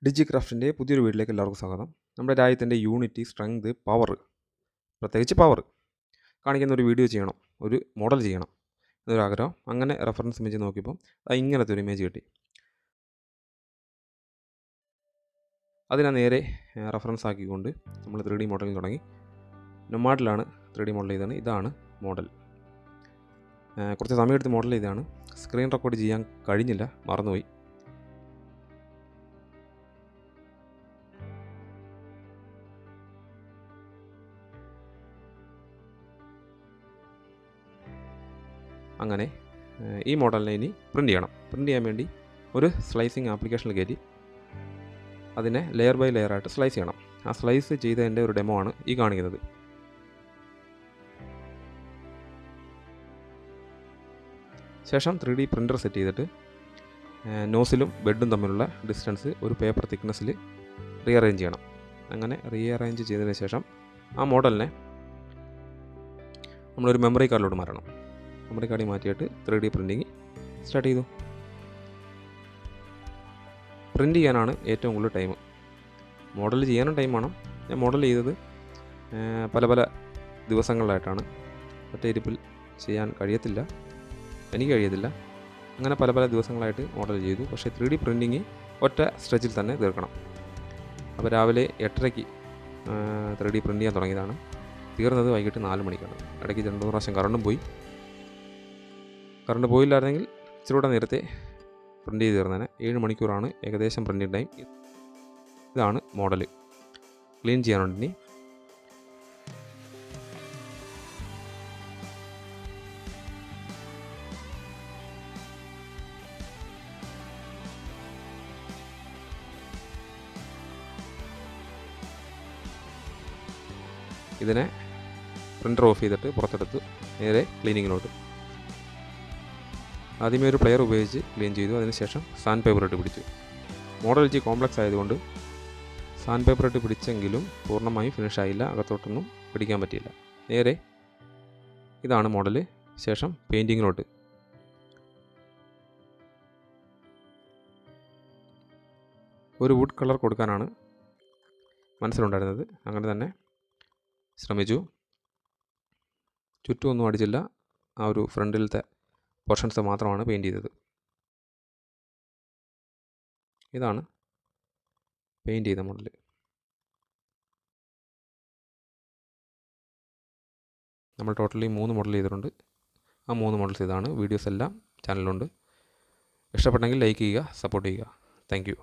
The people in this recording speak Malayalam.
ഡിജിക്രാഫ്റ്റിൻ്റെ പുതിയൊരു വീട്ടിലേക്ക് എല്ലാവർക്കും സ്വാഗതം. നമ്മുടെ രാജ്യത്തിൻ്റെ യൂണിറ്റി, സ്ട്രെങ്ത്, പവർ, പ്രത്യേകിച്ച് പവർ കാണിക്കുന്ന ഒരു വീഡിയോ ചെയ്യണം, ഒരു മോഡൽ ചെയ്യണം എന്നൊരാഗ്രഹം. അങ്ങനെ റെഫറൻസ് ഇമേജ് നോക്കിയപ്പോൾ ഇങ്ങനത്തെ ഒരു ഇമേജ് കിട്ടി. അതിനെ നേരെ റെഫറൻസ് ആക്കിക്കൊണ്ട് നമ്മൾ 3D മോഡലിംഗ് തുടങ്ങി. നൊമാഡിലാണ് 3D മോഡൽ ചെയ്തതാണ്. ഇതാണ് മോഡൽ. കുറച്ച് സമയമെടുത്ത് മോഡൽ ചെയ്തതാണ്. സ്ക്രീൻ റെക്കോർഡ് ചെയ്യാൻ കഴിഞ്ഞില്ല, മറന്നുപോയി. അങ്ങനെ ഈ മോഡലിനെ ഇനി പ്രിൻ്റ് ചെയ്യണം. പ്രിൻ്റ് ചെയ്യാൻ വേണ്ടി ഒരു സ്ലൈസിങ് ആപ്ലിക്കേഷനിൽ കയറ്റി അതിനെ ലെയർ ബൈ ലെയർ ആയിട്ട് സ്ലൈസ് ചെയ്യണം. ആ സ്ലൈസ് ചെയ്തതിൻ്റെ ഒരു ഡെമോ ആണ് ഈ കാണിക്കുന്നത്. ശേഷം 3D പ്രിൻ്റർ സെറ്റ് ചെയ്തിട്ട് നോസിലും ബെഡും തമ്മിലുള്ള ഡിസ്റ്റൻസ് ഒരു പേപ്പർ തിക്നെസ്സിൽ റീഅറേഞ്ച് ചെയ്യണം. അങ്ങനെ റീഅറേഞ്ച് ചെയ്തതിന് ശേഷം ആ മോഡലിനെ നമ്മളൊരു മെമ്മറി കാർഡിലോട്ട് മാറ്റണം. മെമ്മറി കാർഡിൽ മാറ്റിയിട്ട് 3D പ്രിൻറ്റിങ് സ്റ്റാർട്ട് ചെയ്തു. പ്രിൻ്റ് ചെയ്യാനാണ് ഏറ്റവും കൂടുതൽ ടൈം. മോഡൽ ചെയ്യാനും ടൈം വേണം. ഞാൻ മോഡൽ ചെയ്തത് പല പല ദിവസങ്ങളിലായിട്ടാണ്. ഒറ്റ ഇരിപ്പിൽ ചെയ്യാൻ കഴിയത്തില്ല, എനിക്ക് കഴിയത്തില്ല. അങ്ങനെ പല പല ദിവസങ്ങളായിട്ട് മോഡൽ ചെയ്തു. പക്ഷേ 3D പ്രിൻറ്റിങ് ഒറ്റ സ്ട്രെച്ചിൽ തന്നെ തീർക്കണം. അപ്പോൾ രാവിലെ 8:30 3D പ്രിൻ്റ് ചെയ്യാൻ തുടങ്ങിയതാണ്. തീർന്നത് വൈകിട്ട് 4 മണിക്കാണ്. ഇടയ്ക്ക് 2 പ്രാവശ്യം കറണ്ടും പോയി. കറണ്ട് പോയില്ലായിരുന്നെങ്കിൽ ഇച്ചിരൂടെ നേരത്തെ പ്രിൻ്റ് ചെയ്ത് തീർന്നേനെ. 7 മണിക്കൂറാണ് ഏകദേശം പ്രിൻറ്റിങ് ടൈം. ഇതാണ് മോഡൽ. ക്ലീൻ ചെയ്യാനുണ്ട് ഇനി. ഇതിനെ പ്രിൻ്റർ ഓഫ് ചെയ്തിട്ട് പുറത്തെടുത്ത് നേരെ ക്ലീനിങ്ങിലോട്ട്. ആദ്യമേ ഒരു പ്ലെയർ ഉപയോഗിച്ച് ക്ലീൻ ചെയ്തു. അതിനുശേഷം സാൻഡ് പേപ്പർ ഇട്ട് പിടിച്ചു. മോഡൽ ഇച്ചിരി കോംപ്ലക്സ് ആയതുകൊണ്ട് സാൻഡ് പേപ്പർ ഇട്ട് പിടിച്ചെങ്കിലും പൂർണ്ണമായും ഫിനിഷ് ആയില്ല. അകത്തോട്ടൊന്നും പിടിക്കാൻ പറ്റിയില്ല. നേരെ ഇതാണ് മോഡൽ. ശേഷം പെയിൻറ്റിങ്ങിലോട്ട്. ഒരു വുഡ് കളർ കൊടുക്കാനാണ് മനസ്സിലുണ്ടായിരുന്നത്. അങ്ങനെ തന്നെ ശ്രമിച്ചു. ചുറ്റുമൊന്നും അടിച്ചില്ല. ആ ഒരു ഫ്രണ്ടിലത്തെ പോർഷൻസ് മാത്രമാണ് പെയിൻറ്റ് ചെയ്തത്. ഇതാണ് പെയിൻറ്റ് ചെയ്ത മോഡൽ. നമ്മൾ ടോട്ടലി 3 മോഡൽ ചെയ്തിട്ടുണ്ട്. ആ 3 മോഡൽസ് ഇതാണ്. വീഡിയോസ് എല്ലാം ചാനലിലുണ്ട്. ഇഷ്ടപ്പെട്ടെങ്കിൽ ലൈക്ക് ചെയ്യുക, സപ്പോർട്ട് ചെയ്യുക. Thank you.